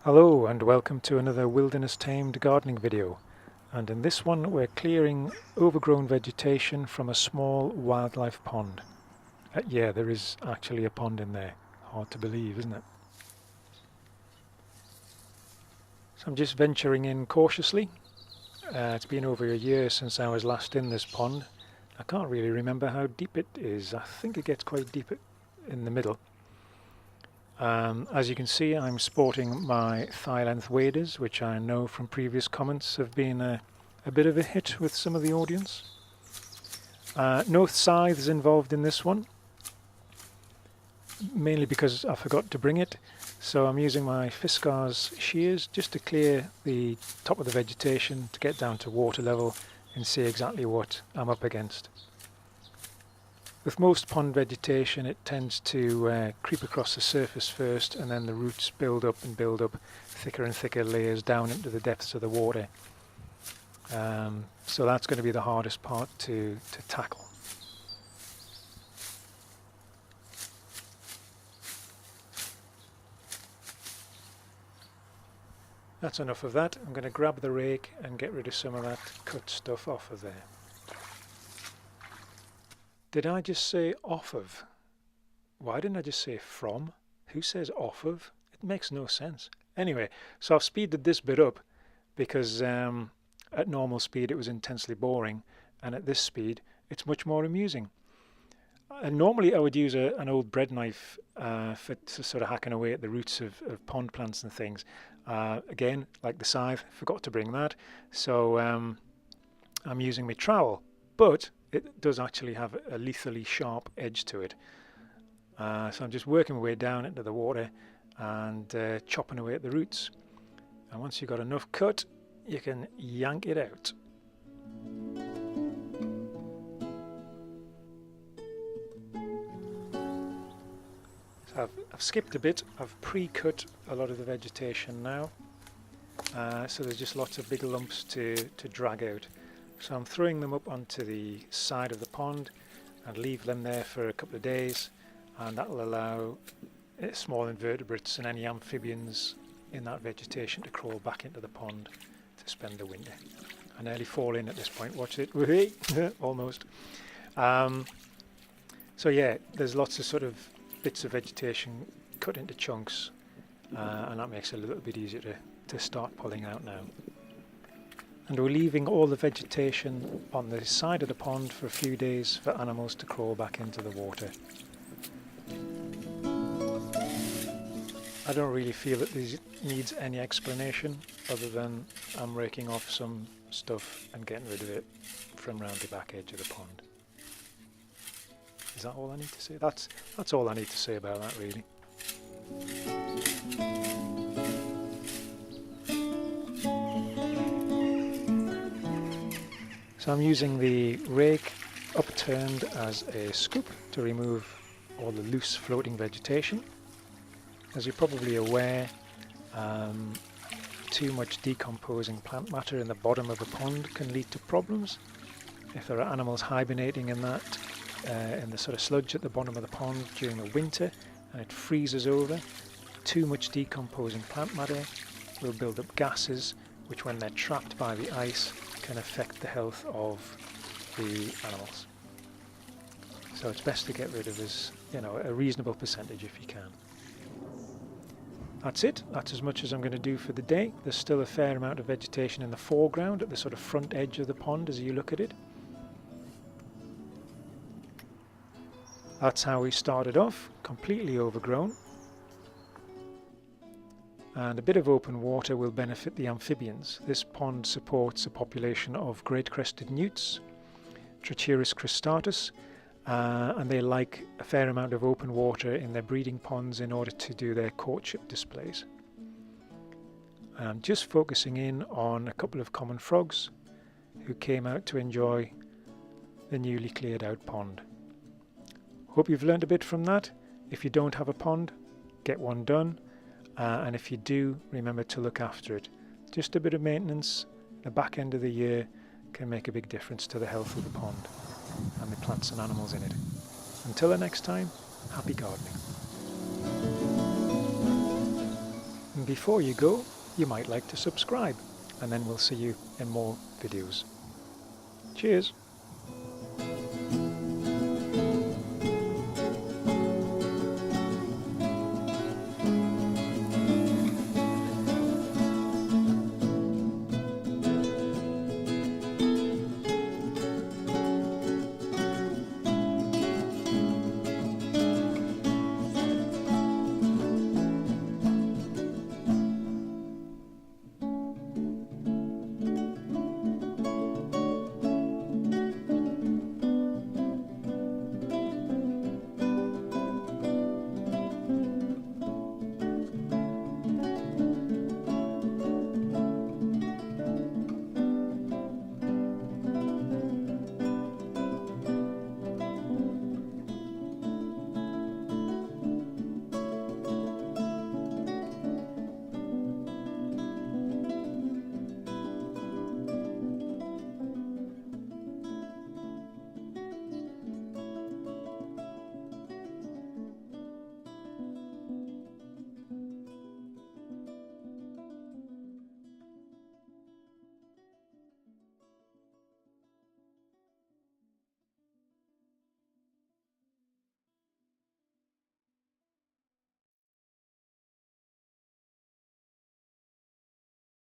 Hello and welcome to another wilderness tamed gardening video, and in this one we're clearing overgrown vegetation from a small wildlife pond. Yeah, there is actually a pond in there. Hard to believe, isn't it? So I'm just venturing in cautiously. It's been over a year since I was last in this pond. I can't really remember how deep it is. I think it gets quite deep in the middle. As you can see, I'm sporting my thigh-length waders, which I know from previous comments have been a bit of a hit with some of the audience. No scythes involved in this one, mainly because I forgot to bring it. So I'm using my Fiskars shears just to clear the top of the vegetation to get down to water level and see exactly what I'm up against. With most pond vegetation, it tends to creep across the surface first, and then the roots build up and build up thicker and thicker layers down into the depths of the water. So that's going to be the hardest part to tackle. That's enough of that. I'm going to grab the rake and get rid of some of that cut stuff off of there. Did I just say off of? Why didn't I just say from? Who says off of? It makes no sense. Anyway, so I've speeded this bit up because at normal speed it was intensely boring, and at this speed it's much more amusing. And normally I would use an old bread knife for sort of hacking away at the roots of pond plants and things. Again, like the scythe, forgot to bring that, so I'm using my trowel, but it does actually have a lethally sharp edge to it. So I'm just working my way down into the water and chopping away at the roots. And once you've got enough cut, you can yank it out. So I've skipped a bit. I've pre-cut a lot of the vegetation now. So there's just lots of big lumps to drag out. So I'm throwing them up onto the side of the pond and leave them there for a couple of days, and that will allow small invertebrates and any amphibians in that vegetation to crawl back into the pond to spend the winter. I nearly fall in at this point, watch it, almost. So yeah, there's lots of sort of bits of vegetation cut into chunks, and that makes it a little bit easier to start pulling out now. And we're leaving all the vegetation on the side of the pond for a few days for animals to crawl back into the water. I don't really feel that this needs any explanation other than I'm raking off some stuff and getting rid of it from round the back edge of the pond. Is that all I need to say? That's all I need to say about that, really. So I'm using the rake upturned as a scoop to remove all the loose floating vegetation. As you're probably aware, too much decomposing plant matter in the bottom of a pond can lead to problems. If there are animals hibernating in that, in the sort of sludge at the bottom of the pond during the winter, and it freezes over, too much decomposing plant matter will build up gases, which when they're trapped by the ice can affect the health of the animals. So it's best to get rid of a reasonable percentage if you can. That's it. That's as much as I'm going to do for the day. There's still a fair amount of vegetation in the foreground at the sort of front edge of the pond as you look at it. That's how we started off, completely overgrown. And a bit of open water will benefit the amphibians. This pond supports a population of great crested newts, Trichuris cristatus, and they like a fair amount of open water in their breeding ponds in order to do their courtship displays. I'm just focusing in on a couple of common frogs who came out to enjoy the newly cleared out pond. Hope you've learned a bit from that. If you don't have a pond, get one done. And if you do, remember to look after it. Just a bit of maintenance at the back end of the year can make a big difference to the health of the pond and the plants and animals in it. Until the next time, happy gardening. And before you go, you might like to subscribe, and then we'll see you in more videos. Cheers!